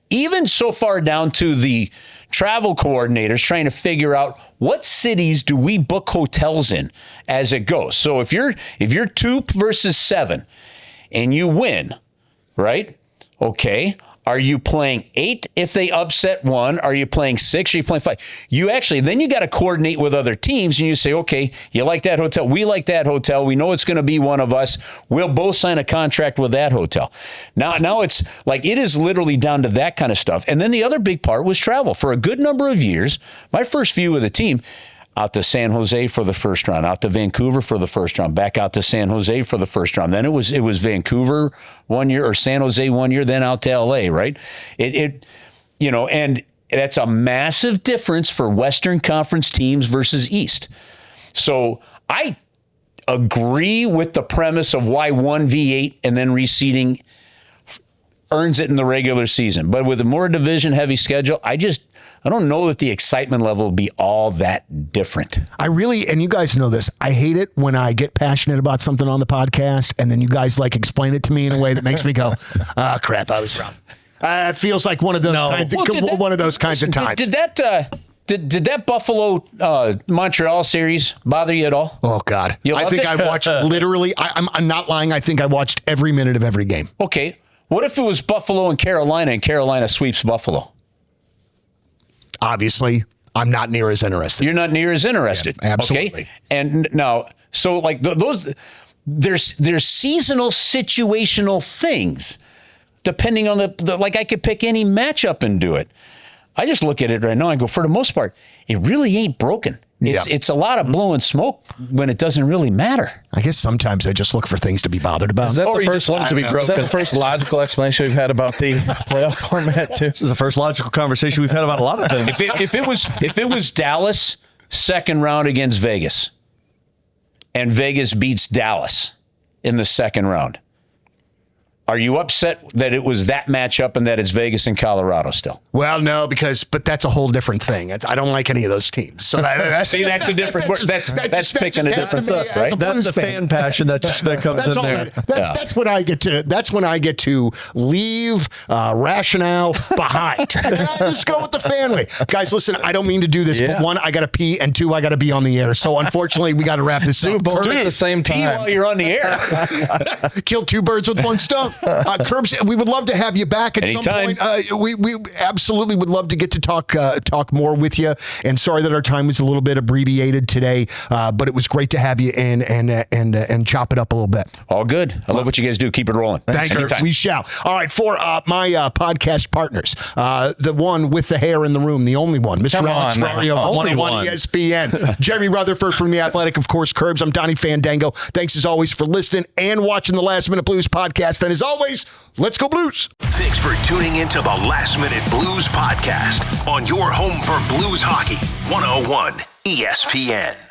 Even so far down to the travel coordinators trying to figure out what cities do we book hotels in as it goes. So if you're 2 versus 7 and you win, right? Okay. Are you playing 8 if they upset 1? Are you playing 6? Are you playing 5? Then you got to coordinate with other teams and you say, okay, you like that hotel? We like that hotel. We know it's going to be one of us. We'll both sign a contract with that hotel. Now it's like it is literally down to that kind of stuff. And then the other big part was travel. For a good number of years, my first view of the team, out to San Jose for the first round, out to Vancouver for the first round, back out to San Jose for the first round. Then it was Vancouver 1 year or San Jose 1 year, then out to LA, right? And that's a massive difference for Western Conference teams versus East. So I agree with the premise of why 1v8 and then reseeding earns it in the regular season. But with a more division-heavy schedule, I don't know that the excitement level will be all that different. And you guys know this, I hate it when I get passionate about something on the podcast and then you guys explain it to me in a way that makes me go, crap, I was wrong. It feels like one of those kinds of times. Did that Buffalo Montreal series bother you at all? Oh God. I think I watched literally, I'm not lying, I think I watched every minute of every game. Okay. What if it was Buffalo and Carolina sweeps Buffalo? Obviously, I'm not near as interested. You're not near as interested. Yeah, absolutely. Okay? And now, so those, there's seasonal situational things depending on I could pick any matchup and do it. I just look at it right now and go, for the most part, it really ain't broken. It's a lot of blowing smoke when it doesn't really matter. I guess sometimes I just look for things to be bothered about. Is that the first one to be broken? Is that the first logical explanation we've had about the playoff format too? This is the first logical conversation we've had about a lot of things. If it was Dallas second round against Vegas, and Vegas beats Dallas in the second round, are you upset that it was that matchup and that it's Vegas and Colorado still? Well, no, but that's a whole different thing. I don't like any of those teams. So that's a different. That's picking a different stuff, right? That's the fan passion that comes in there. That's when I get to. That's when I get to leave rationale behind. I just go with the fan way, guys. Listen, I don't mean to do this, but 1, I got to pee, and 2, I got to be on the air. So unfortunately, we got to wrap this up. Both at the same time. Pee while you're on the air. Kill 2 birds with 1 stone. Kerbs, we would love to have you back at Anytime. some point. We absolutely would love to get to talk more with you. And sorry that our time was a little bit abbreviated today, but it was great to have you in and chop it up a little bit. All good. I love what you guys do. Keep it rolling. Thank you. Anytime. We shall. All right, for my podcast partners, the one with the hair in the room, the only one, Mr. Alex Ferrario, Only 101 one. ESPN. Jeremy Rutherford from The Athletic, of course, Kerbs. I'm Donny Fandango. Thanks as always for listening and watching the Last Minute Blues podcast. And as always, let's go Blues. Thanks for tuning into the Last Minute Blues podcast on your home for Blues hockey, 101 ESPN.